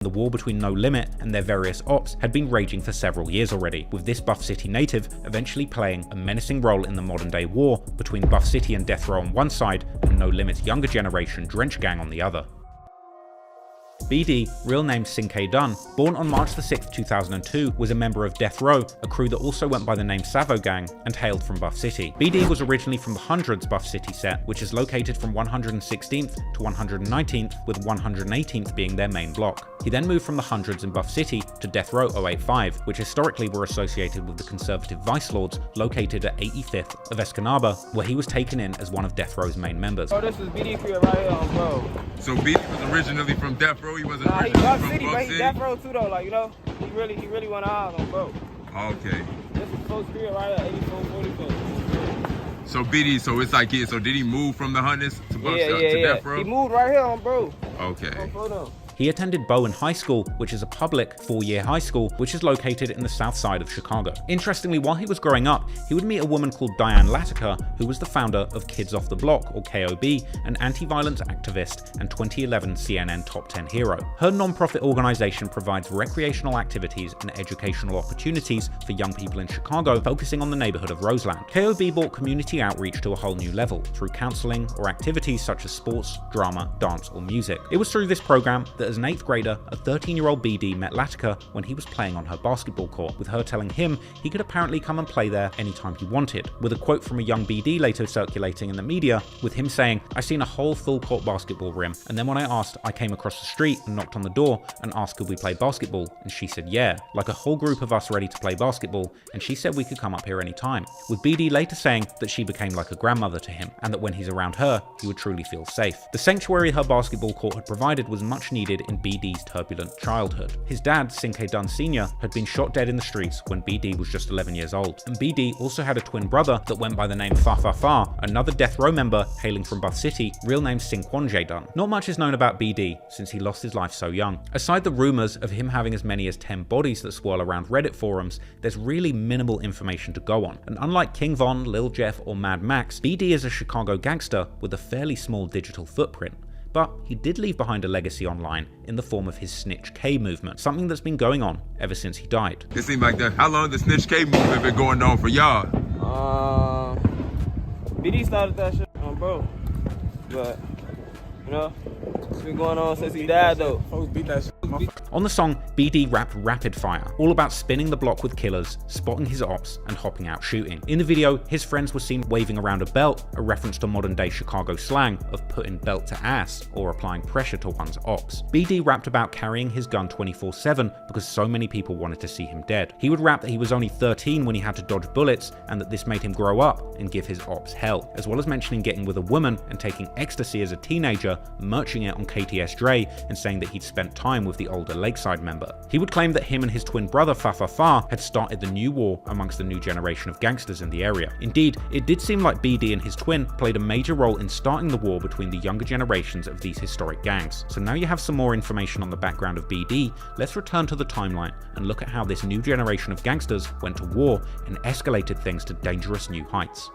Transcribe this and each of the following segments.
The war between No Limit and their various ops had been raging for several years already, with this Buff City native eventually playing a menacing role in the modern day war between Buff City and Deathrow on one side and No Limit's younger generation Drench Gang on the other. BD, real name K Dunn, born on March 6, 2002, was a member of Deathrow, a crew that also went by the name Savo gang and hailed from Buff City. BD was originally from the Hundreds Buff City set, which is located from 116th to 119th, with 118th being their main block. He then moved from the Hundreds in Buff City to Deathrow 085, which historically were associated with the conservative Vice Lords located at 85th of Escanaba, where he was taken in as one of Deathrow's main members. Oh, this is BD crib right here on bro. So BD was originally from Deathrow. He wasn't Nah, he originally Buff from City, Buff but City. he Deathrow too though. Like he really went out on bro. Okay. This is close crib right here, 84, 44. So BD, so it's like so did he move from the Hundreds to Buff to Deathrow? He moved right here on bro. Okay. On photo. He attended Bowen High School, which is a public 4-year high school, which is located in the south side of Chicago. Interestingly, while he was growing up, he would meet a woman called Diane Latiker, who was the founder of Kids Off the Block, or KOB, an anti-violence activist and 2011 CNN Top 10 hero. Her non-profit organization provides recreational activities and educational opportunities for young people in Chicago, focusing on the neighborhood of Roseland. KOB brought community outreach to a whole new level through counseling or activities such as sports, drama, dance, or music. It was through this program that as an 8th grader, a 13-year-old BD met Latiker when he was playing on her basketball court, with her telling him he could apparently come and play there anytime he wanted, with a quote from a young BD later circulating in the media, with him saying, "I seen a whole full-court basketball rim, and then when I asked, I came across the street and knocked on the door and asked could we play basketball, and she said yeah, like a whole group of us ready to play basketball, and she said we could come up here anytime," with BD later saying that she became like a grandmother to him, and that when he's around her, he would truly feel safe. The sanctuary her basketball court had provided was much needed in BD's turbulent childhood. His dad, K Dunn Sr., had been shot dead in the streets when BD was just 11 years old, and BD also had a twin brother that went by the name Fa, another Deathrow member hailing from Buff City, real name J Dunn. Not much is known about BD since he lost his life so young. Aside the rumors of him having as many as 10 bodies that swirl around Reddit forums, there's really minimal information to go on, and unlike King Von, Lil Jeff, or Mad Max, BD is a Chicago gangster with a fairly small digital footprint. But he did leave behind a legacy online in the form of his Snitch K movement, something that's been going on ever since he died. It seemed like that. How long the Snitch K movement been going on for y'all? BD started that shit on bro. But, you know, it's been going on since he died though. Beat that shit. On the song, BD rapped Rapid Fire, all about spinning the block with killers, spotting his ops, and hopping out shooting. In the video, his friends were seen waving around a belt, a reference to modern day Chicago slang of putting belt to ass, or applying pressure to one's ops. BD rapped about carrying his gun 24/7 because so many people wanted to see him dead. He would rap that he was only 13 when he had to dodge bullets, and that this made him grow up and give his ops hell, as well as mentioning getting with a woman and taking ecstasy as a teenager, merching it on KTS Dre, and saying that he'd spent time with the older Lakeside member. He would claim that him and his twin brother Fa had started the new war amongst the new generation of gangsters in the area. Indeed, it did seem like BD and his twin played a major role in starting the war between the younger generations of these historic gangs. So now you have some more information on the background of BD, let's return to the timeline and look at how this new generation of gangsters went to war and escalated things to dangerous new heights.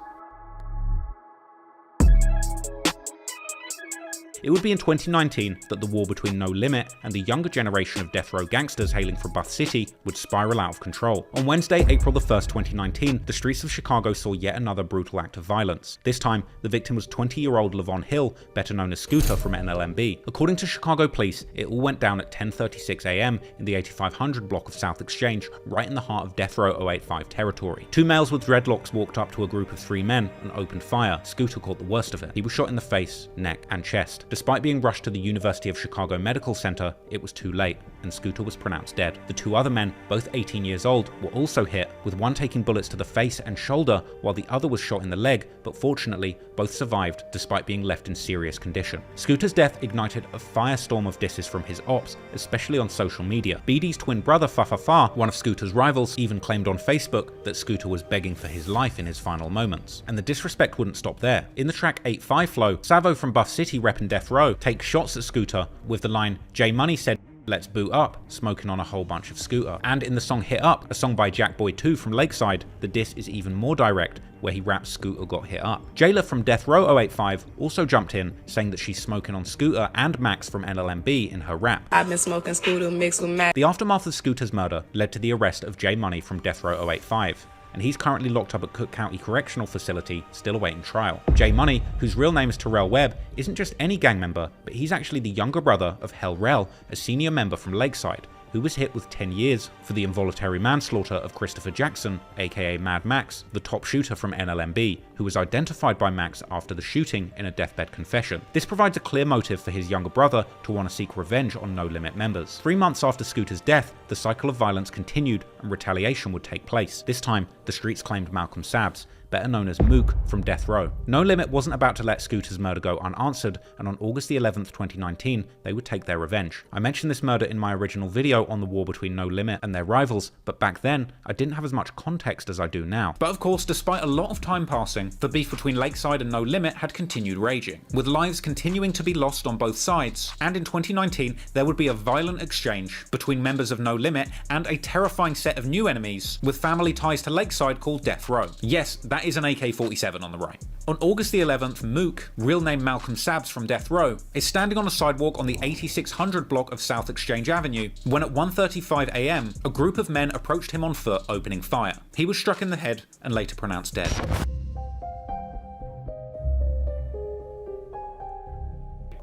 It would be in 2019 that the war between No Limit and the younger generation of Deathrow gangsters hailing from Buff City would spiral out of control. On Wednesday, April 1st, 2019, the streets of Chicago saw yet another brutal act of violence. This time, the victim was 20-year-old Levon Hill, better known as Scooter from NLMB. According to Chicago police, it all went down at 10:36 a.m. in the 8500 block of South Exchange, right in the heart of Deathrow 085 territory. Two males with dreadlocks walked up to a group of 3 men and opened fire. Scooter caught the worst of it. He was shot in the face, neck, and chest. Despite being rushed to the University of Chicago Medical Center, it was too late, and Scooter was pronounced dead. The 2 other men, both 18 years old, were also hit, with one taking bullets to the face and shoulder, while the other was shot in the leg, but fortunately, both survived despite being left in serious condition. Scooter's death ignited a firestorm of disses from his ops, especially on social media. BD's twin brother Fa, one of Scooter's rivals, even claimed on Facebook that Scooter was begging for his life in his final moments. And the disrespect wouldn't stop there. In the track 8-5 flow, Savo from Buff City repping Deathrow takes shots at Scooter with the line, "J Money said let's boot up," smoking on a whole bunch of Scooter. And in the song Hit Up, a song by Jackboy 2 from Lakeside, the diss is even more direct, where he rapped Scooter got hit up. Jayla from Deathrow 085 also jumped in, saying that she's smoking on Scooter and Max from NLMB in her rap. I've been smoking Scooter mixed with Max. The aftermath of Scooter's murder led to the arrest of J Money from Deathrow 085. And he's currently locked up at Cook County Correctional Facility, still awaiting trial. J Money, whose real name is Terrell Webb, isn't just any gang member, but he's actually the younger brother of Hell Rel, a senior member from Lakeside, who was hit with 10 years for the involuntary manslaughter of Christopher Jackson, aka Mad Max, the top shooter from NLMB, who was identified by Max after the shooting in a deathbed confession. This provides a clear motive for his younger brother to want to seek revenge on No Limit members. 3 months after Scooter's death, the cycle of violence continued and retaliation would take place. This time, the streets claimed Malcolm Sabs, better known as Mook, from Deathrow. No Limit wasn't about to let Scooter's murder go unanswered, and on August the 11th, 2019, they would take their revenge. I mentioned this murder in my original video on the war between No Limit and their rivals, but back then, I didn't have as much context as I do now. But of course, despite a lot of time passing, the beef between Lakeside and No Limit had continued raging, with lives continuing to be lost on both sides, and in 2019, there would be a violent exchange between members of No Limit and a terrifying set of new enemies with family ties to Lakeside called Deathrow. Yes, that is an AK-47 on the right. On August the 11th, Mook, real name Malcolm Sabs from Deathrow, is standing on a sidewalk on the 8600 block of South Exchange Avenue when at 1:35 AM, a group of men approached him on foot, opening fire. He was struck in the head and later pronounced dead.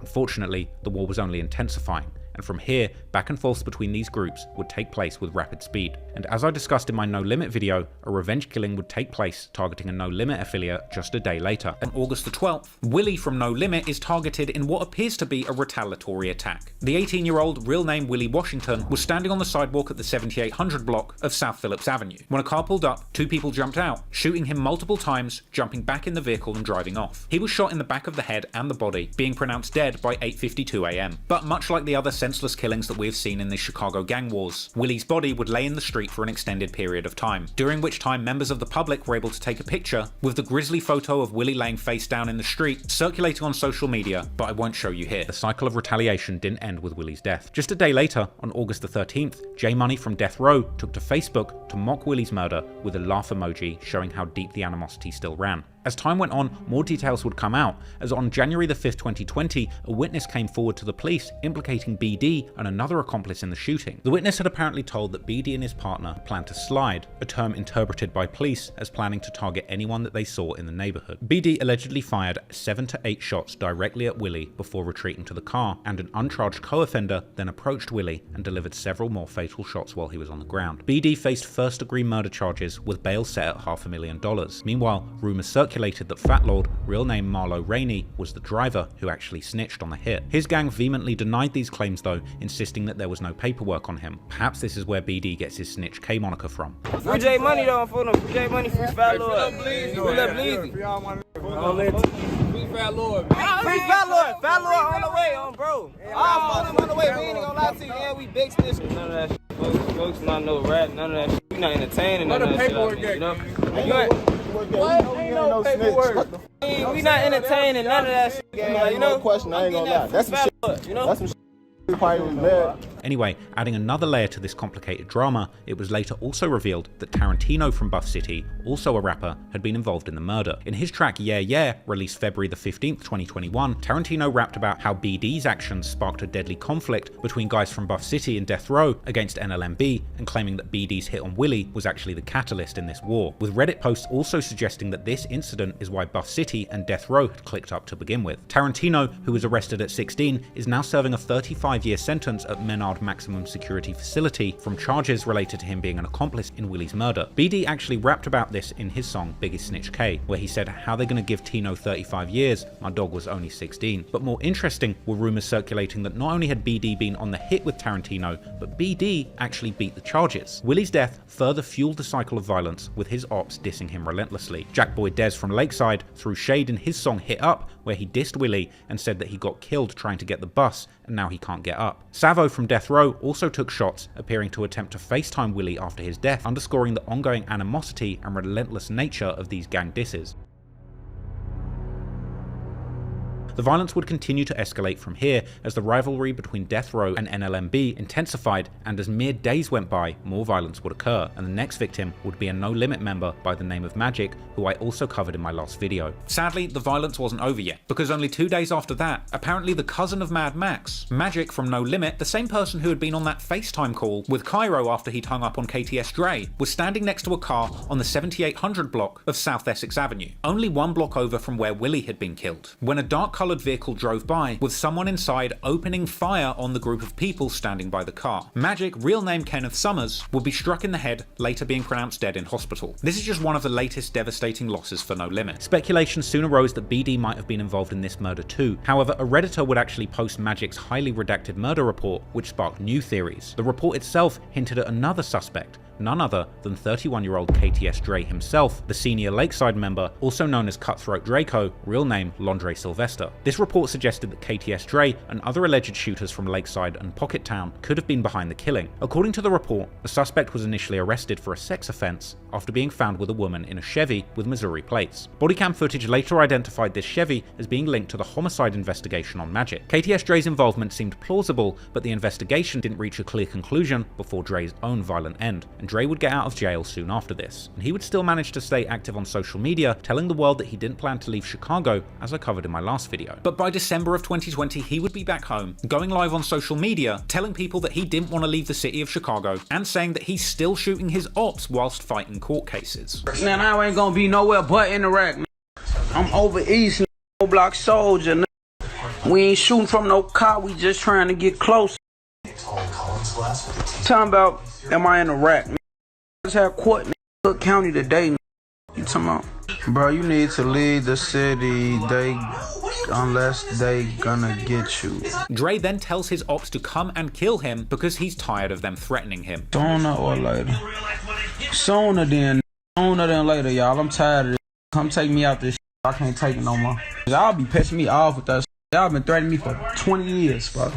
Unfortunately, the war was only intensifying, and from here, back and forths between these groups would take place with rapid speed. And as I discussed in my No Limit video, a revenge killing would take place targeting a No Limit affiliate just a day later. On August the 12th, Willie from No Limit is targeted in what appears to be a retaliatory attack. The 18-year-old, real name Willie Washington, was standing on the sidewalk at the 7800 block of South Phillips Avenue. When a car pulled up, 2 people jumped out, shooting him multiple times, jumping back in the vehicle and driving off. He was shot in the back of the head and the body, being pronounced dead by 8:52 AM. But much like the other senseless killings that we have seen in the Chicago gang wars, Willie's body would lay in the street for an extended period of time, during which time members of the public were able to take a picture with the grisly photo of Willie laying face down in the street circulating on social media, but I won't show you here. The cycle of retaliation didn't end with Willie's death. Just a day later, on August the 13th, J Money from Deathrow took to Facebook to mock Willie's murder with a laugh emoji showing how deep the animosity still ran. As time went on, more details would come out, as on January the 5th, 2020, a witness came forward to the police implicating BD and another accomplice in the shooting. The witness had apparently told that BD and his partner planned to slide, a term interpreted by police as planning to target anyone that they saw in the neighborhood. BD allegedly fired 7 to 8 shots directly at Willie before retreating to the car, and an uncharged co-offender then approached Willie and delivered several more fatal shots while he was on the ground. BD faced first-degree murder charges with bail set at $500,000. Meanwhile, rumors circulated that Fat Lord, real name Marlo Rainey, was the driver who actually snitched on the hit. His gang vehemently denied these claims though, insisting that there was no paperwork on him. Perhaps this is where BD gets his Snitch K moniker from. Free J Money though, for them. Free J Money, free Fat Lord. Free Breezy. Free Fat Lord. Free Fat Lord. Fat Lord on the way, bro. All them on the way. We ain't gonna lie to you, yeah, we big snitch. None of that shit. Folks not no rap, none of that shit. We not entertaining none of that shit. You know? What? Ain't no paperwork. We not entertaining none of that shit. You know? Question, I ain't gonna lie. That's some shit. You know? That's some shit. Probably was bad. Anyway, adding another layer to this complicated drama, it was later also revealed that Tarantino from Buff City, also a rapper, had been involved in the murder. In his track Yeah Yeah, released February the 15th, 2021, Tarantino rapped about how BD's actions sparked a deadly conflict between guys from Buff City and Deathrow against NLMB, and claiming that BD's hit on Willie was actually the catalyst in this war, with Reddit posts also suggesting that this incident is why Buff City and Deathrow had clicked up to begin with. Tarantino, who was arrested at 16, is now serving a 35-year sentence at Menard Maximum Security Facility from charges related to him being an accomplice in Willie's murder. BD actually rapped about this in his song Biggest Snitch K, where he said, "How they gonna give Tino 35 years? My dog was only 16. But more interesting were rumors circulating that not only had BD been on the hit with Tarantino, but BD actually beat the charges. Willie's death further fueled the cycle of violence, with his ops dissing him relentlessly. Jackboy Dez from Lakeside threw shade in his song Hit Up, where he dissed Willie and said that he got killed trying to get the bus and now he can't get up. Savo from Deathrow also took shots, appearing to attempt to FaceTime Willie after his death, underscoring the ongoing animosity and relentless nature of these gang disses. the violence would continue to escalate from here as the rivalry between Deathrow and NLMB intensified, and as mere days went by, more violence would occur, and the next victim would be a No Limit member by the name of Magic, who I also covered in my last video. Sadly, the violence wasn't over yet, because only 2 days after that, apparently the cousin of Mad Max, Magic from No Limit, the same person who had been on that FaceTime call with Cairo after he'd hung up on KTS Dre, was standing next to a car on the 7800 block of South Essex Avenue, only 1 block over from where Willie had been killed, when a dark coloured vehicle drove by with someone inside opening fire on the group of people standing by the car. Magic, real name Kenneth Summers, would be struck in the head, later being pronounced dead in hospital. This is just one of the latest devastating losses for No Limit. Speculation soon arose that BD might have been involved in this murder too. However, a Redditor would actually post Magic's highly redacted murder report, which sparked new theories. The report itself hinted at another suspect, none other than 31-year-old KTS Dre himself, the senior Lakeside member, also known as Cutthroat Draco, real name Londre Sylvester. This report suggested that KTS Dre and other alleged shooters from Lakeside and Pocket Town could have been behind the killing. According to the report, the suspect was initially arrested for a sex offense after being found with a woman in a Chevy with Missouri plates. Bodycam footage later identified this Chevy as being linked to the homicide investigation on Magic. KTS Dre's involvement seemed plausible, but the investigation didn't reach a clear conclusion before Dre's own violent end, and Dre would get out of jail soon after this, and he would still manage to stay active on social media, telling the world that he didn't plan to leave Chicago, as I covered in my last video. But by December of 2020, he would be back home, going live on social media, telling people that he didn't want to leave the city of Chicago, and saying that he's still shooting his ops whilst fighting court cases. Man, I ain't gonna be nowhere but in Iraq. I'm over east, block soldier. We ain't shooting from no car, we just trying to get close. Talking about, am I in Iraq? I just had court in Cook County today. You talking about? Bro, you need to leave the city, unless they gonna get you. Dre then tells his ops to come and kill him because he's tired of them threatening him. Sooner or later. Sooner than later, y'all. I'm tired of this. Come take me out this shit. I can't take it no more. Y'all be pissing me off with that shit. Y'all been threatening me for 20 years, bro.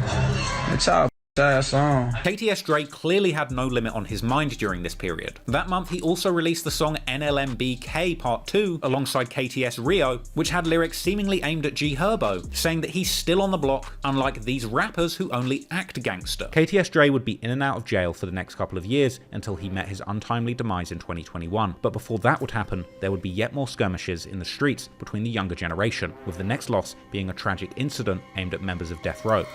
It's y'all. KTS Dre clearly had No Limit on his mind during this period. That month he also released the song NLMB K Part 2 alongside KTS Rio, which had lyrics seemingly aimed at G Herbo, saying that he's still on the block, unlike these rappers who only act gangster. KTS Dre would be in and out of jail for the next couple of years until he met his untimely demise in 2021, but before that would happen, there would be yet more skirmishes in the streets between the younger generation, with the next loss being a tragic incident aimed at members of Deathrow.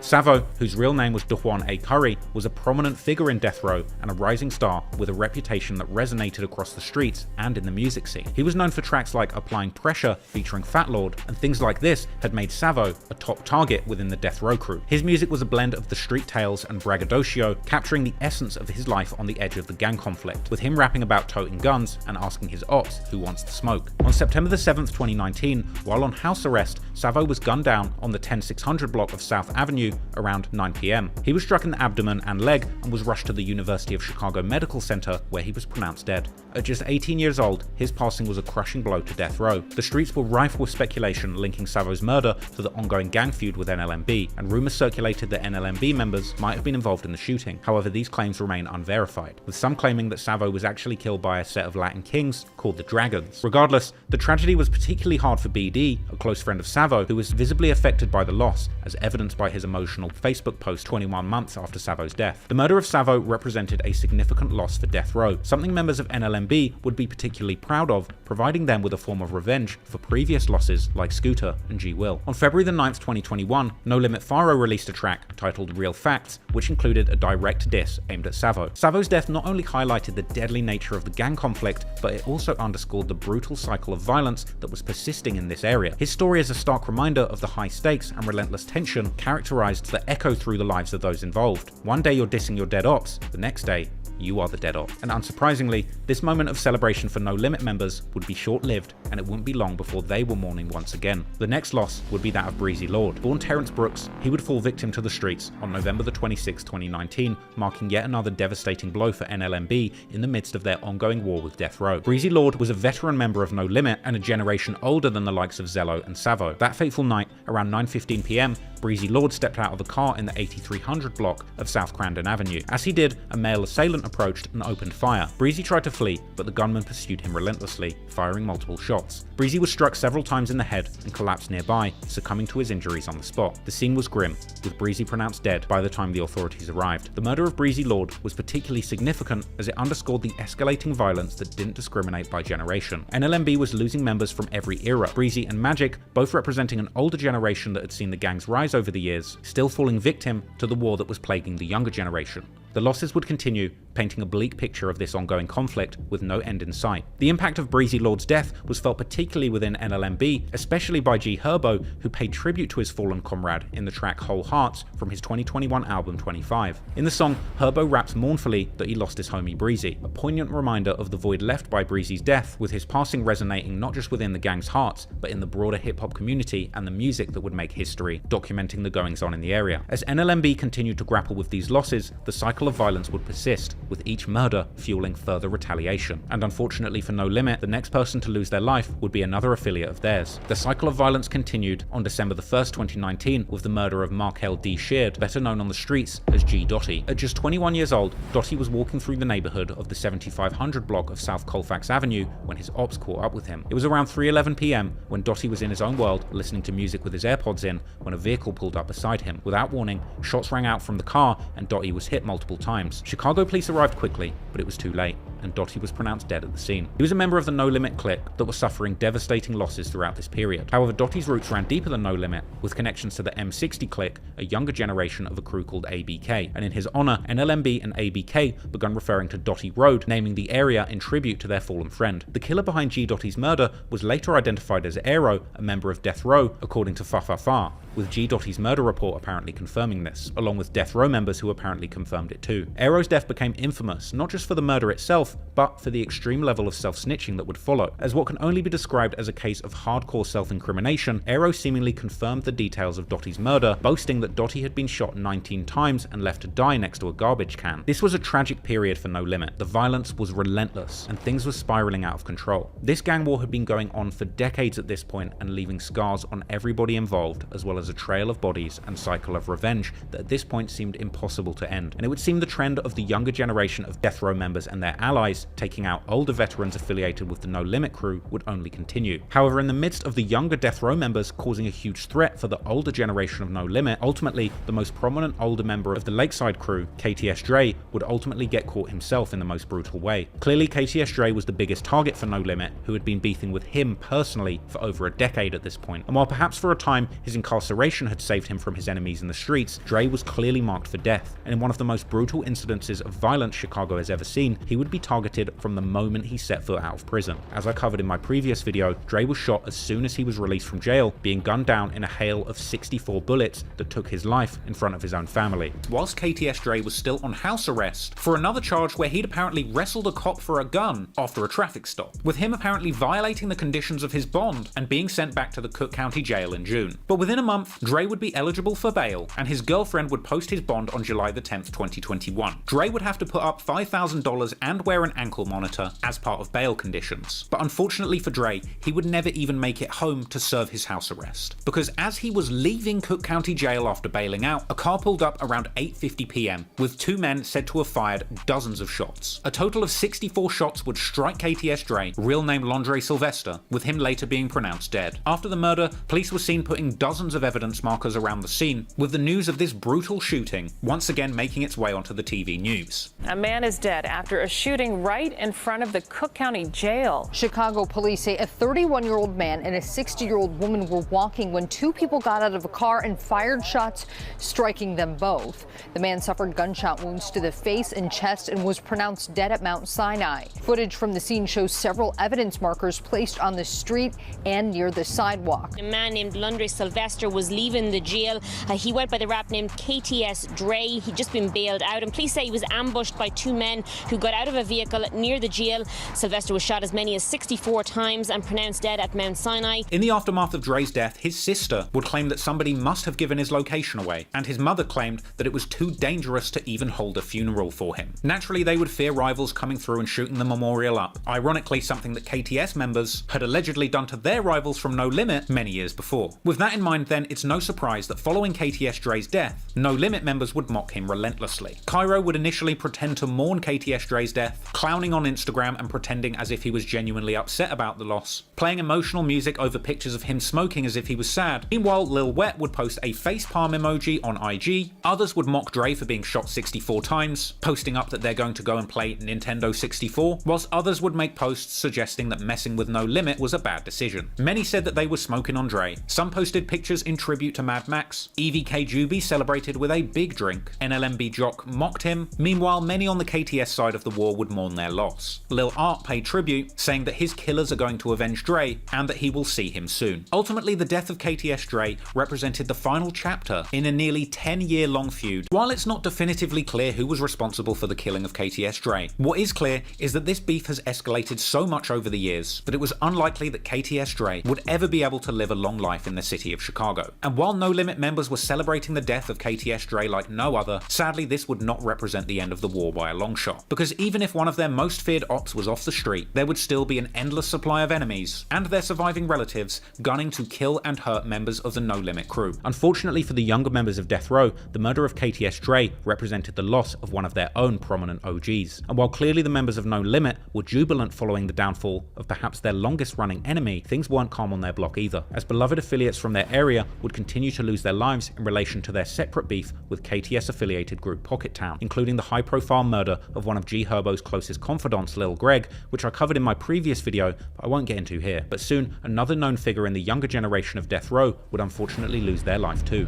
Savo, whose real name was Duhwan A. Curry, was a prominent figure in Deathrow and a rising star with a reputation that resonated across the streets and in the music scene. He was known for tracks like Applying Pressure featuring Fat Lord, and things like this had made Savo a top target within the Deathrow crew. His music was a blend of the street tales and braggadocio, capturing the essence of his life on the edge of the gang conflict, with him rapping about toting guns and asking his ops who wants to smoke. On September the 7th, 2019, while on house arrest, Savo was gunned down on the 10600 block of South Avenue around 9 PM. He was struck in the abdomen and leg and was rushed to the University of Chicago Medical Center, where he was pronounced dead. At just 18 years old, his passing was a crushing blow to Deathrow. The streets were rife with speculation linking Savo's murder to the ongoing gang feud with NLMB, and rumors circulated that NLMB members might have been involved in the shooting. However, these claims remain unverified, with some claiming that Savo was actually killed by a set of Latin kings called the Dragons. Regardless, the tragedy was particularly hard for BD, a close friend of Savo, who was visibly affected by the loss, as evidenced by his emotional Facebook post 21 months after Savo's death. The murder of Savo represented a significant loss for Deathrow, something members of NLMB would be particularly proud of, providing them with a form of revenge for previous losses like Scooter and G Will. On February the 9th, 2021, No Limit Faro released a track titled Real Facts, which included a direct diss aimed at Savo. Savo's death not only highlighted the deadly nature of the gang conflict, but it also underscored the brutal cycle of violence that was persisting in this area. His story is a stark reminder of the high stakes and relentless tension characterized that echo through the lives of those involved. One day you're dissing your dead ops, the next day you are the dead op. And unsurprisingly, this moment of celebration for No Limit members would be short-lived, and it wouldn't be long before they were mourning once again. The next loss would be that of Breezy Lord. Born Terrence Brooks, he would fall victim to the streets on November the 26th, 2019, marking yet another devastating blow for NLMB in the midst of their ongoing war with Deathrow. Breezy Lord was a veteran member of No Limit and a generation older than the likes of Zello and Savo. That fateful night, around 9:15 PM, Breezy Lord stepped out of the car in the 8300 block of South Crandon Avenue. As he did, a male assailant approached and opened fire. Breezy tried to flee, but the gunman pursued him relentlessly, firing multiple shots. Breezy was struck several times in the head and collapsed nearby, succumbing to his injuries on the spot. The scene was grim, with Breezy pronounced dead by the time the authorities arrived. The murder of Breezy Lord was particularly significant as it underscored the escalating violence that didn't discriminate by generation. NLMB was losing members from every era. Breezy and Magic, both representing an older generation that had seen the gang's rise over the years, still falling victim to the war that was plaguing the younger generation. The losses would continue, painting a bleak picture of this ongoing conflict with no end in sight. The impact of Breezy Lord's death was felt particularly within NLMB, especially by G Herbo, who paid tribute to his fallen comrade in the track Whole Hearts from his 2021 album 25. In the song, Herbo raps mournfully that he lost his homie Breezy, a poignant reminder of the void left by Breezy's death, with his passing resonating not just within the gang's hearts, but in the broader hip-hop community and the music that would make history, documenting the goings-on in the area. As NLMB continued to grapple with these losses, the cycle of violence would persist, with each murder fueling further retaliation. And unfortunately for No Limit, the next person to lose their life would be another affiliate of theirs. The cycle of violence continued on December 1st, 2019, with the murder of Markel D. Sheard, better known on the streets as G-Doty. At just 21 years old, Doty was walking through the neighborhood of the 7500 block of South Colfax Avenue when his ops caught up with him. It was around 3:11 p.m. when Doty was in his own world, listening to music with his AirPods in, when a vehicle pulled up beside him. Without warning, shots rang out from the car and Doty was hit multiple times. Chicago police arrived quickly, but it was too late, and Doty was pronounced dead at the scene. He was a member of the No Limit clique that was suffering devastating losses throughout this period. However, Doty's roots ran deeper than No Limit, with connections to the M60 clique, a younger generation of a crew called ABK, and in his honor, NLMB and ABK begun referring to Doty Road, naming the area in tribute to their fallen friend. The killer behind G-Doty's murder was later identified as Aero, a member of Deathrow, according to Fa, with G-Doty's murder report apparently confirming this, along with Deathrow members who apparently confirmed it too. Aero's death became infamous, not just for the murder itself, but for the extreme level of self-snitching that would follow. As what can only be described as a case of hardcore self-incrimination, Aero seemingly confirmed the details of Doty's murder, boasting that Doty had been shot 19 times and left to die next to a garbage can. This was a tragic period for No Limit. The violence was relentless, and things were spiraling out of control. This gang war had been going on for decades at this point and leaving scars on everybody involved, as well as a trail of bodies and cycle of revenge that at this point seemed impossible to end. And it would seem the trend of the younger generation of Deathrow members and their allies taking out older veterans affiliated with the No Limit crew would only continue. However, in the midst of the younger Deathrow members causing a huge threat for the older generation of No Limit, ultimately the most prominent older member of the Lakeside crew, KTS Dre, would ultimately get caught himself in the most brutal way. Clearly, KTS Dre was the biggest target for No Limit, who had been beefing with him personally for over a decade at this point. And while perhaps for a time his incarceration had saved him from his enemies in the streets, Dre was clearly marked for death, and in one of the most brutal incidences of violence Chicago has ever seen, he would be targeted from the moment he set foot out of prison. As I covered in my previous video, Dre was shot as soon as he was released from jail, being gunned down in a hail of 64 bullets that took his life in front of his own family. Whilst KTS Dre was still on house arrest for another charge where he'd apparently wrestled a cop for a gun after a traffic stop, with him apparently violating the conditions of his bond and being sent back to the Cook County Jail in June. But within a month, Dre would be eligible for bail, and his girlfriend would post his bond on July the 10th, 2021. Dre would have to put up $5,000 and wear an ankle monitor as part of bail conditions. But unfortunately for Dre, he would never even make it home to serve his house arrest, because as he was leaving Cook County Jail after bailing out, a car pulled up around 8:50 p.m. with two men said to have fired dozens of shots. A total of 64 shots would strike KTS Dre, real name Londre Sylvester, with him later being pronounced dead. After the murder, police were seen putting dozens of evidence markers around the scene, with the news of this brutal shooting once again making its way onto the TV news. A man is dead after a shooting right in front of the Cook County Jail. Chicago police say a 31-year-old man and a 60-year-old woman were walking when two people got out of a car and fired shots, striking them both. The man suffered gunshot wounds to the face and chest and was pronounced dead at Mount Sinai. Footage from the scene shows several evidence markers placed on the street and near the sidewalk. A man named Londre Sylvester was leaving the jail. He went by the rap name KTS Dre. He'd just been bailed out, and police say he was ambushed by two men who got out of a vehicle vehicle near the jail. Sylvester was shot as many as 64 times and pronounced dead at Mount Sinai. In the aftermath of Dre's death, his sister would claim that somebody must have given his location away, and his mother claimed that it was too dangerous to even hold a funeral for him. Naturally, they would fear rivals coming through and shooting the memorial up, ironically something that KTS members had allegedly done to their rivals from No Limit many years before. With that in mind then, it's no surprise that following KTS Dre's death, No Limit members would mock him relentlessly. Cairo would initially pretend to mourn KTS Dre's death, clowning on Instagram and pretending as if he was genuinely upset about the loss, playing emotional music over pictures of him smoking as if he was sad. Meanwhile, Lil Wet would post a facepalm emoji on IG, others would mock Dre for being shot 64 times, posting up that they're going to go and play Nintendo 64, whilst others would make posts suggesting that messing with No Limit was a bad decision. Many said that they were smoking on Dre. Some posted pictures in tribute to Mad Max. EVK Juby celebrated with a big drink. NLMB Jock mocked him. Meanwhile, many on the KTS side of the war would mourn their loss. Lil Art paid tribute, saying that his killers are going to avenge Dre and that he will see him soon. Ultimately, the death of KTS Dre represented the final chapter in a nearly 10-year-long feud. While it's not definitively clear who was responsible for the killing of KTS Dre, what is clear is that this beef has escalated so much over the years that it was unlikely that KTS Dre would ever be able to live a long life in the city of Chicago. And while No Limit members were celebrating the death of KTS Dre like no other, sadly this would not represent the end of the war by a long shot. Because even if one of their most feared ops was off the street, there would still be an endless supply of enemies and their surviving relatives gunning to kill and hurt members of the No Limit crew. Unfortunately for the younger members of Deathrow, the murder of KTS Dre represented the loss of one of their own prominent OGs. And while clearly the members of No Limit were jubilant following the downfall of perhaps their longest running enemy, things weren't calm on their block either, as beloved affiliates from their area would continue to lose their lives in relation to their separate beef with KTS affiliated group Pocket Town, including the high profile murder of one of G Herbo's closest confidants, Lil Greg, which I covered in my previous video, but I won't get into here. But soon, another known figure in the younger generation of Deathrow would unfortunately lose their life too.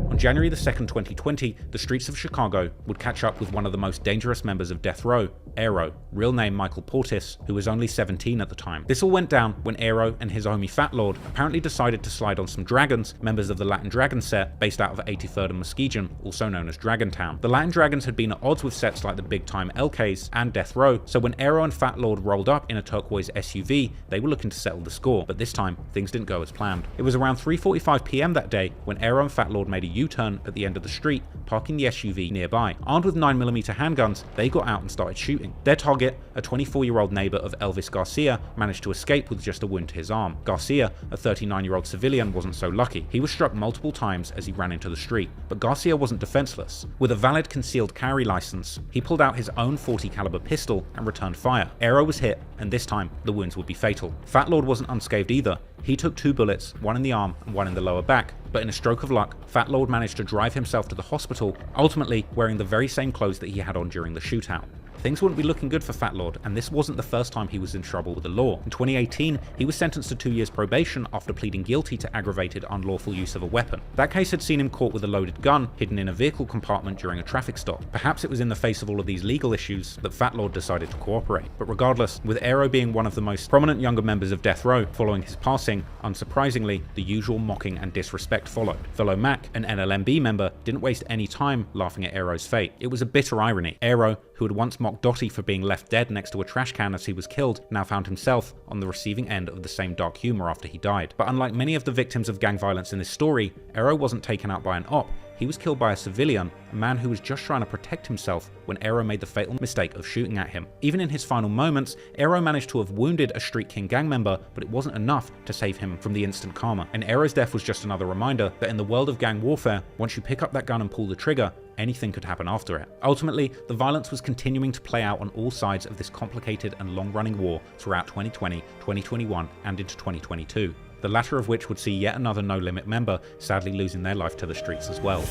On January 2nd, 2020, the streets of Chicago would catch up with one of the most dangerous members of Deathrow, Aero, real name Michael Portis, who was only 17 at the time. This all went down when Aero and his homie Fat Lord apparently decided to slide on some Dragons, members of the Latin Dragon set based out of 83rd and Muskegon, also known as Dragontown. The Latin Dragons had been at odds with sets like the big time LKs and Deathrow, so when Aero and Fat Lord rolled up in a turquoise SUV, they were looking to settle the score, but this time things didn't go as planned. It was around 3:45 PM that day when Aero and Fat Lord made a U-turn at the end of the street, parking the SUV nearby. Armed with 9mm handguns, they got out and started shooting. Their target, a 24-year-old neighbor of Elvis Garcia, managed to escape with just a wound to his arm. Garcia, a 39-year-old civilian, wasn't so lucky. He was struck multiple times as he ran into the street, but Garcia wasn't defenseless. With a valid concealed carry license, he pulled out his own .40 caliber pistol and returned fire. Aero was hit, and this time the wounds would be fatal. Fat Lord wasn't unscathed either. He took 2 bullets, one in the arm and one in the lower back, but in a stroke of luck, Fat Lord managed to drive himself to the hospital, ultimately wearing the very same clothes that he had on during the shootout. Things wouldn't be looking good for Fat Lord, and this wasn't the first time he was in trouble with the law. In 2018, he was sentenced to 2 years probation after pleading guilty to aggravated unlawful use of a weapon. That case had seen him caught with a loaded gun hidden in a vehicle compartment during a traffic stop. Perhaps it was in the face of all of these legal issues that Fat Lord decided to cooperate. But regardless, with Aero being one of the most prominent younger members of Deathrow following his passing, unsurprisingly, the usual mocking and disrespect followed. Vello Mac, an NLMB member, didn't waste any time laughing at Aero's fate. It was a bitter irony. Aero, who had once mocked Dottie for being left dead next to a trash can as he was killed, now found himself on the receiving end of the same dark humor after he died. But unlike many of the victims of gang violence in this story, Aero wasn't taken out by an op. He was killed by a civilian, a man who was just trying to protect himself when Aero made the fatal mistake of shooting at him. Even in his final moments, Aero managed to have wounded a Street King gang member, but it wasn't enough to save him from the instant karma. And Aero's death was just another reminder that in the world of gang warfare, once you pick up that gun and pull the trigger, anything could happen after it. Ultimately, the violence was continuing to play out on all sides of this complicated and long-running war throughout 2020, 2021, and into 2022. The latter of which would see yet another No Limit member sadly losing their life to the streets as well.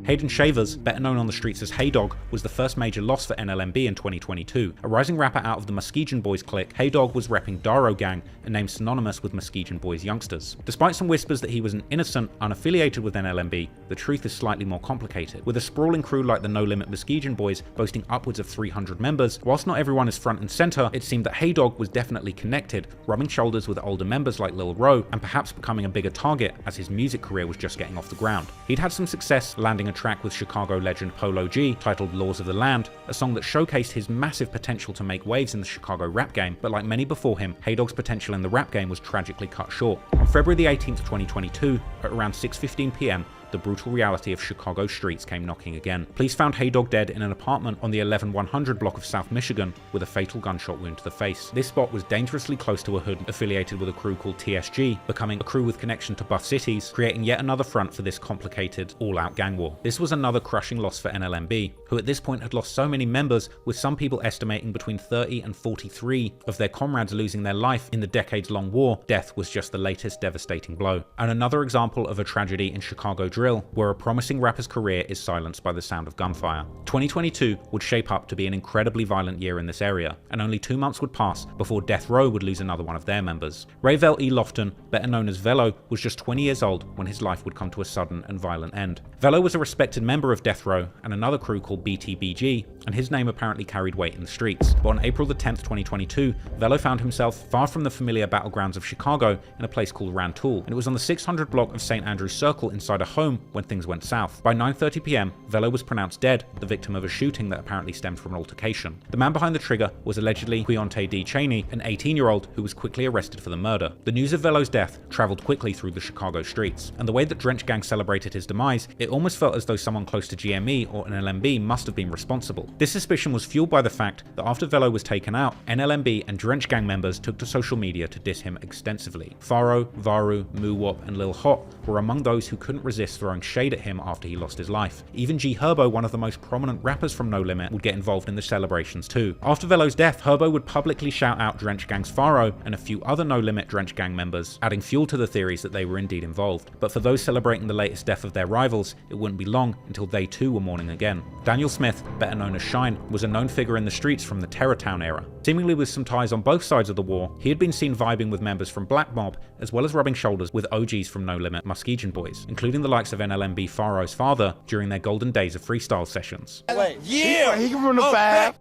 Hayden Shavers, better known on the streets as Haydog, was the first major loss for NLMB in 2022. A rising rapper out of the Muskegon Boys clique, Haydog was repping Deathrow gang, a name synonymous with Muskegon Boys youngsters. Despite some whispers that he was an innocent, unaffiliated with NLMB, the truth is slightly more complicated. With a sprawling crew like the No Limit Muskegon Boys boasting upwards of 300 members, whilst not everyone is front and center, it seemed that Haydog was definitely connected, rubbing shoulders with older members like Lil Ro, and perhaps becoming a bigger target as his music career was just getting off the ground. He'd had some success landing a track with Chicago legend Polo G titled Laws of the Land, a song that showcased his massive potential to make waves in the Chicago rap game, but like many before him, Haydog's potential in the rap game was tragically cut short. On February the 18th, 2022, at around 6:15 p.m, the brutal reality of Chicago streets came knocking again. Police found Haydog dead in an apartment on the 11100 block of South Michigan with a fatal gunshot wound to the face. This spot was dangerously close to a hood affiliated with a crew called TSG, becoming a crew with connection to Buff Cities, creating yet another front for this complicated, all-out gang war. This was another crushing loss for NLMB, who at this point had lost so many members, with some people estimating between 30 and 43 of their comrades losing their life in the decades-long war. Death was just the latest devastating blow. And another example of a tragedy in Chicago drill, where a promising rapper's career is silenced by the sound of gunfire. 2022 would shape up to be an incredibly violent year in this area, and only 2 months would pass before Deathrow would lose another one of their members. Rayvel E. Lofton, better known as Vello, was just 20 years old when his life would come to a sudden and violent end. Vello was a respected member of Deathrow and another crew called BTBG, and his name apparently carried weight in the streets. But on April the 10th, 2022, Vello found himself far from the familiar battlegrounds of Chicago in a place called Rantoul, and it was on the 600 block of St. Andrew's Circle inside a home when things went south. By 9:30 p.m, Vello was pronounced dead, the victim of a shooting that apparently stemmed from an altercation. The man behind the trigger was allegedly Quionte D. Cheney, an 18-year-old who was quickly arrested for the murder. The news of Vello's death traveled quickly through the Chicago streets, and the way that Drench Gang celebrated his demise, it almost felt as though someone close to GME or NLMB must have been responsible. This suspicion was fueled by the fact that after Vello was taken out, NLMB and Drench Gang members took to social media to diss him extensively. Faro, Varu, Moowop, and Lil Hot were among those who couldn't resist throwing shade at him after he lost his life. Even G Herbo, one of the most prominent rappers from No Limit, would get involved in the celebrations too. After Vello's death, Herbo would publicly shout out Drench Gang's Faro and a few other No Limit Drench Gang members, adding fuel to the theories that they were indeed involved. But for those celebrating the latest death of their rivals, it wouldn't be long until they too were mourning again. Daniel Smith, better known as Shine, was a known figure in the streets from the Terrortown era. Seemingly with some ties on both sides of the war, he had been seen vibing with members from Black Mob, as well as rubbing shoulders with OGs from No Limit Muskegon Boys, including the likes of NLMB Faro's father during their golden days of freestyle sessions. Wait, yeah, he can run the 5.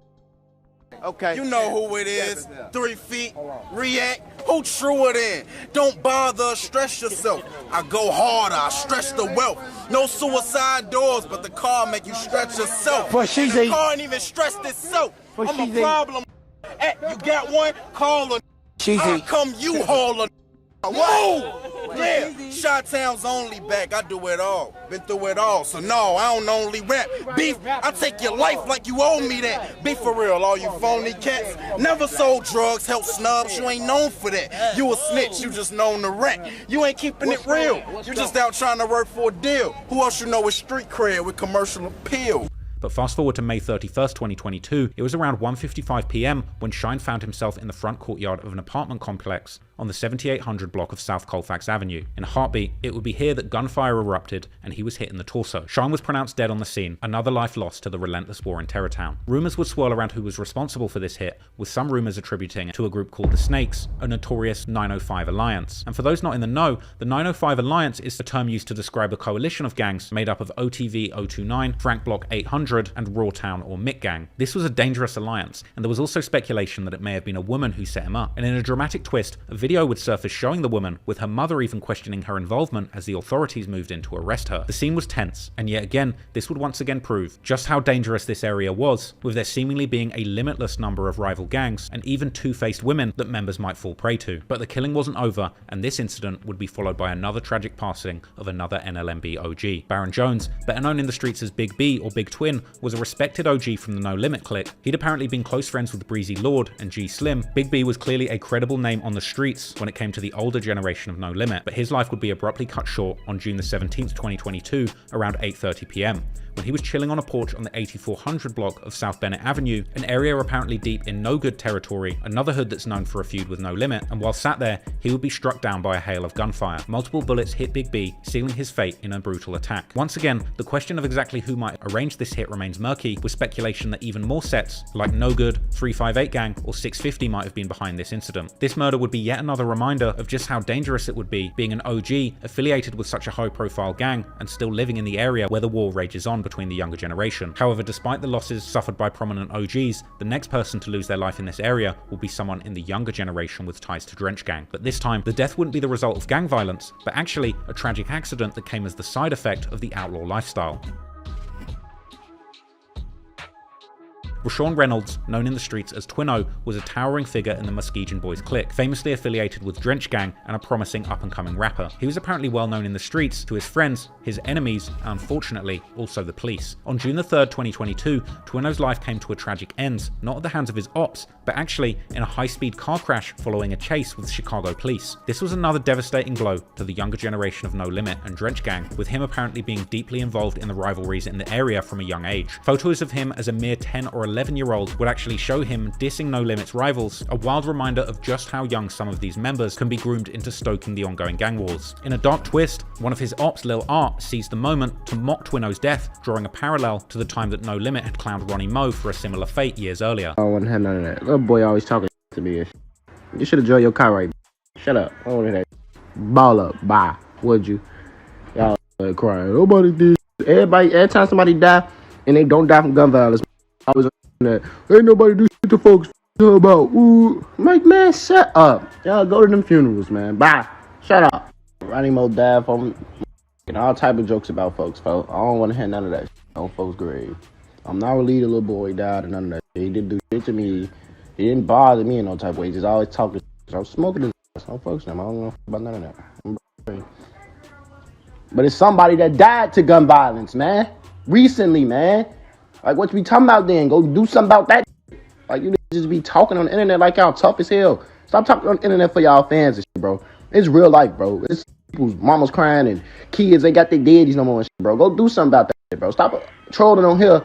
Okay. You know who it is. 3 feet. React. Who truer than? Don't bother, stress yourself. I go harder, I stretch the wealth. No suicide doors, but the car make you stretch yourself. But she's the car ain't even stressed itself. I'm a problem. You got one? Call her. How come you haul her? Whoa! Yeah, Chi-Town's only back. I do it all. Been through it all. So no, I don't only rap. Beef, I take your life like you owe me that. Be for real, all you phony cats. Never sold drugs, help snubs. You ain't known for that. You a snitch, you just known to rat. You ain't keeping it real. You just out trying to work for a deal. Who else you know with street cred with commercial appeal? But fast forward to May 31st, 2022, it was around 1:55 p.m. when Shine found himself in the front courtyard of an apartment complex on the 7800 block of South Colfax Avenue. In a heartbeat, it would be here that gunfire erupted and he was hit in the torso. Shine was pronounced dead on the scene, another life lost to the relentless war in Terrortown. Rumors would swirl around who was responsible for this hit, with some rumors attributing it to a group called the Snakes, a notorious 905 alliance. And for those not in the know, the 905 alliance is the term used to describe a coalition of gangs made up of OTV 029, Frank Block 800, and Rawtown or Mick Gang. This was a dangerous alliance, and there was also speculation that it may have been a woman who set him up. And in a dramatic twist, a video would surface showing the woman, with her mother even questioning her involvement as the authorities moved in to arrest her. The scene was tense, and yet again, this would once again prove just how dangerous this area was, with there seemingly being a limitless number of rival gangs, and even two-faced women that members might fall prey to. But the killing wasn't over, and this incident would be followed by another tragic passing of another NLMB OG. Baron Jones, better known in the streets as Big B or Big Twin, was a respected OG from the No Limit clique. He'd apparently been close friends with Breezy Lord and G Slim. Big B was clearly a credible name on the streets streets when it came to the older generation of No Limit, but his life would be abruptly cut short on June the 17th, 2022, around 8:30 p.m. when he was chilling on a porch on the 8400 block of South Bennett Avenue, an area apparently deep in No Good territory, another hood that's known for a feud with No Limit, and while sat there, he would be struck down by a hail of gunfire. Multiple bullets hit Big B, sealing his fate in a brutal attack. Once again, the question of exactly who might arrange this hit remains murky, with speculation that even more sets, like No Good, 358 Gang, or 650 might have been behind this incident. This murder would be yet another reminder of just how dangerous it would be being an OG affiliated with such a high-profile gang and still living in the area where the war rages on between the younger generation. However, despite the losses suffered by prominent OGs, the next person to lose their life in this area will be someone in the younger generation with ties to Drench Gang. But this time, the death wouldn't be the result of gang violence, but actually a tragic accident that came as the side effect of the outlaw lifestyle. Rashawn Reynolds, known in the streets as Twino, was a towering figure in the Muskegon Boys clique, famously affiliated with Drench Gang and a promising up-and-coming rapper. He was apparently well known in the streets to his friends, his enemies, and unfortunately, also the police. On June the 3rd, 2022, Twino's life came to a tragic end, not at the hands of his ops, but actually in a high-speed car crash following a chase with Chicago police. This was another devastating blow to the younger generation of No Limit and Drench Gang, with him apparently being deeply involved in the rivalries in the area from a young age. Photos of him as a mere 10 or 11-year-old would actually show him dissing No Limit's rivals, a wild reminder of just how young some of these members can be groomed into stoking the ongoing gang wars. In a dark twist, one of his ops, Lil Art, seized the moment to mock Twino's death, drawing a parallel to the time that No Limit had clowned Ronnie Mo for a similar fate years earlier. I don't want to have none of that. Little boy always talking to me. You should have drove your car right. Shut up. I don't want to hear that. Ball up. Bye. Would you? Y'all crying. Nobody did. Everybody, every time somebody die, and they don't die from gun violence, I was that. Ain't nobody do shit to folks about. Ooh. I'm like, man, shut up. Y'all go to them funerals, man. Bye. Shut up. Ronnie Mo died from and all type of jokes about folks. I don't want to hear none of that shit on folks' grave. I'm not really the little boy died or none of that shit. He didn't do shit to me. He didn't bother me in no type of way. He just always talking. So I'm smoking his ass. I'm folks them. I don't know about none of that. But it's somebody that died to gun violence, man. Recently, man. Like, what you be talking about then? Go do something about that. Like, you just be talking on the internet like y'all tough as hell. Stop talking on the internet for y'all fans and shit, bro. It's real life, bro. It's people's mamas crying and kids ain't got their daddies no more and shit, bro. Go do something about that shit, bro. Stop trolling on here,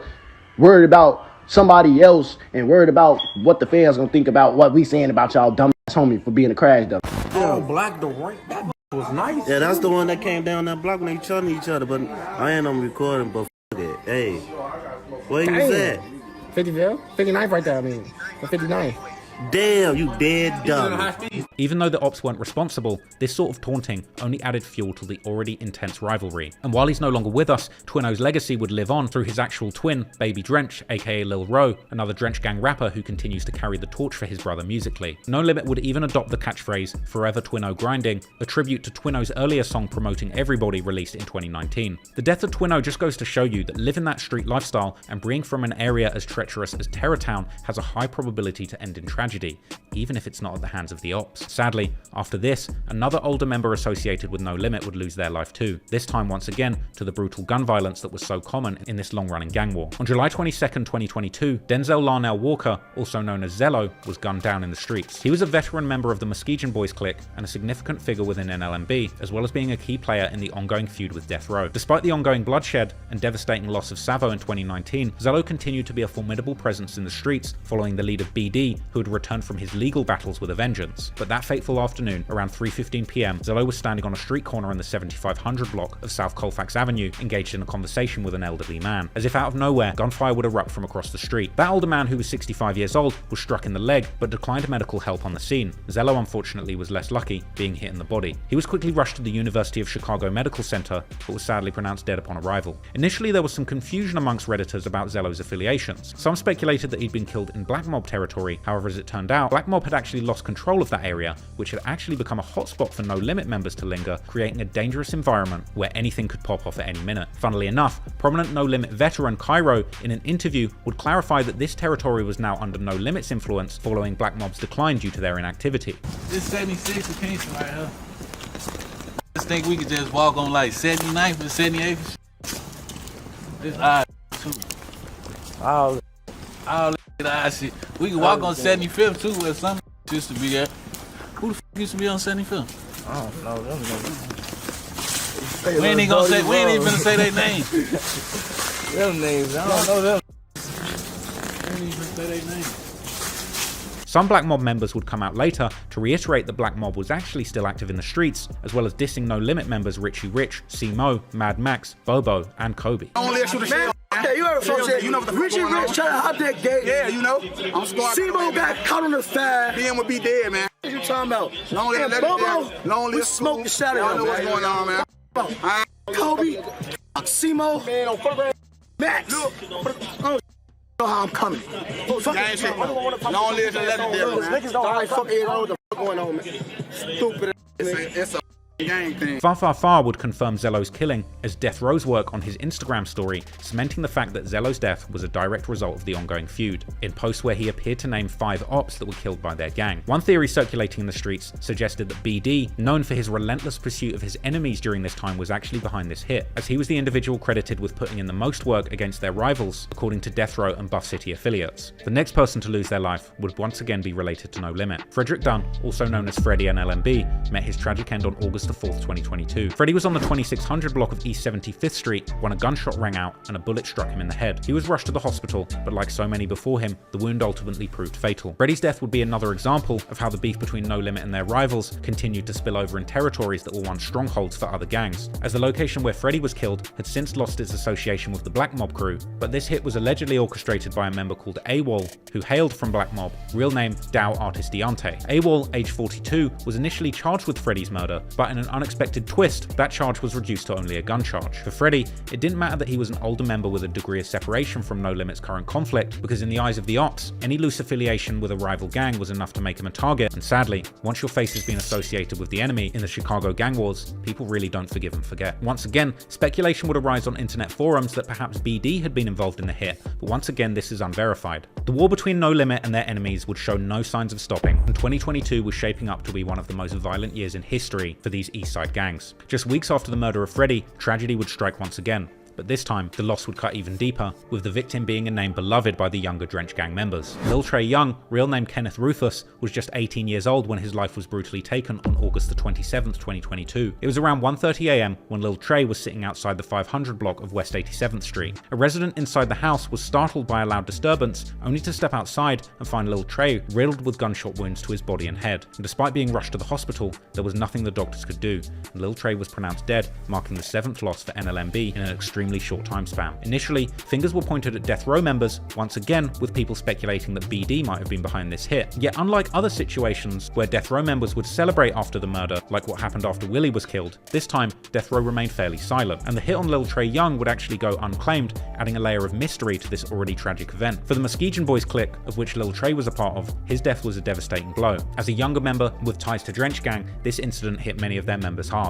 worried about somebody else and worried about what the fans gonna think about what we saying about y'all dumbass homie for being a crash dump. Oh, Black the Rank, that was nice. Yeah, that's the one that came down that block when they shot each other, but I ain't on recording, but it. Hey, where you was at? 50th? 59th right there, I mean. 59th. Damn, you dead dumb. Even though the ops weren't responsible, this sort of taunting only added fuel to the already intense rivalry. And while he's no longer with us, Twino's legacy would live on through his actual twin, Baby Drench, aka Lil Ro, another Drench Gang rapper who continues to carry the torch for his brother musically. No Limit would even adopt the catchphrase, Forever Twino Grinding, a tribute to Twino's earlier song Promoting Everybody released in 2019. The death of Twino just goes to show you that living that street lifestyle and being from an area as treacherous as Terrortown has a high probability to end in tragedy, even if it's not at the hands of the ops. Sadly, after this, another older member associated with No Limit would lose their life too, this time once again to the brutal gun violence that was so common in this long-running gang war. On July 22nd, 2022, Denzel Larnell Walker, also known as Zello, was gunned down in the streets. He was a veteran member of the Muskegon Boys clique and a significant figure within NLMB, as well as being a key player in the ongoing feud with Deathrow. Despite the ongoing bloodshed and devastating loss of Savo in 2019, Zello continued to be a formidable presence in the streets, following the lead of BD, who had returned from his legal battles with a vengeance. But that fateful afternoon, around 3:15 p.m, Zello was standing on a street corner in the 7500 block of South Colfax Avenue, engaged in a conversation with an elderly man. As if out of nowhere, gunfire would erupt from across the street. That older man, who was 65 years old, was struck in the leg, but declined medical help on the scene. Zello unfortunately was less lucky, being hit in the body. He was quickly rushed to the University of Chicago Medical Center, but was sadly pronounced dead upon arrival. Initially, there was some confusion amongst Redditors about Zello's affiliations. Some speculated that he'd been killed in Black Mob territory. However, as it turned out, Black Mob had actually lost control of that area, which had actually become a hotspot for No Limit members to linger, creating a dangerous environment where anything could pop off at any minute. Funnily enough, prominent No Limit veteran Cairo, in an interview, would clarify that this territory was now under No Limit's influence following Black Mob's decline due to their inactivity. This 76 of Kingston right here. I just think we could just walk on like 79th and 78th. This odd too. All that shit. We can walk on 75th too, where some used to be there. Who the f used to be on 75th? I don't know them niggas. We ain't even gonna say their name. Them names, I don't know them. We ain't even say their name. Some Black Mob members would come out later to reiterate that Black Mob was actually still active in the streets, as well as dissing No Limit members Richie Rich, C-Mo, Mad Max, Bobo, and Kobe. Yeah, you heard from saying, you know what the Richie Rich trying to hop that gate. Yeah, you know. I'm squad. Savo got caught on the fire. Then would be dead, man. What you talking about? Long live Bobo. Long live. We smoked the shot at him. I know what's going on, man. Kobe, C-Mo, Max. Look, know how I'm coming. Long live the legendary, man. Niggas don't like fuck Aero. What the fuck going on, man? Stupid. It's a gang thing. Far would confirm Zello's killing as Deathrow's work on his Instagram story, cementing the fact that Zello's death was a direct result of the ongoing feud, in posts where he appeared to name 5 ops that were killed by their gang. One theory circulating in the streets suggested that BD, known for his relentless pursuit of his enemies during this time, was actually behind this hit, as he was the individual credited with putting in the most work against their rivals, according to Deathrow and Buff City affiliates. The next person to lose their life would once again be related to No Limit. Frederick Dunn, also known as Freddie NLMB, met his tragic end on August 4th, 2022. Freddie was on the 2600 block of East 75th Street when a gunshot rang out and a bullet struck him in the head. He was rushed to the hospital, but like so many before him, the wound ultimately proved fatal. Freddie's death would be another example of how the beef between No Limit and their rivals continued to spill over in territories that were once strongholds for other gangs, as the location where Freddie was killed had since lost its association with the Black Mob crew, but this hit was allegedly orchestrated by a member called AWOL, who hailed from Black Mob, real name Dow Artist Deante. AWOL, age 42, was initially charged with Freddie's murder, but in an unexpected twist, that charge was reduced to only a gun charge. For Freddie, it didn't matter that he was an older member with a degree of separation from No Limit's current conflict, because in the eyes of the ops, any loose affiliation with a rival gang was enough to make him a target, and sadly, once your face has been associated with the enemy in the Chicago gang wars, people really don't forgive and forget. Once again, speculation would arise on internet forums that perhaps BD had been involved in the hit, but once again this is unverified. The war between No Limit and their enemies would show no signs of stopping, and 2022 was shaping up to be one of the most violent years in history for these East Side gangs. Just weeks after the murder of Freddie, tragedy would strike once again. But this time, the loss would cut even deeper, with the victim being a name beloved by the younger Drench Gang members. Lil Trey Young, real name Kenneth Rufus, was just 18 years old when his life was brutally taken on August the 27th, 2022. It was around 1:30 AM when Lil Trey was sitting outside the 500 block of West 87th Street. A resident inside the house was startled by a loud disturbance, only to step outside and find Lil Trey riddled with gunshot wounds to his body and head. And despite being rushed to the hospital, there was nothing the doctors could do, and Lil Trey was pronounced dead, marking the 7th loss for NLMB in an extremely short time span. Initially, fingers were pointed at Deathrow members, once again with people speculating that BD might have been behind this hit. Yet unlike other situations where Deathrow members would celebrate after the murder, like what happened after Willie was killed, this time Deathrow remained fairly silent, and the hit on Lil Trey Young would actually go unclaimed, adding a layer of mystery to this already tragic event. For the Muskegon Boys clique, of which Lil Trey was a part of, his death was a devastating blow. As a younger member with ties to Drench Gang, this incident hit many of their members hard.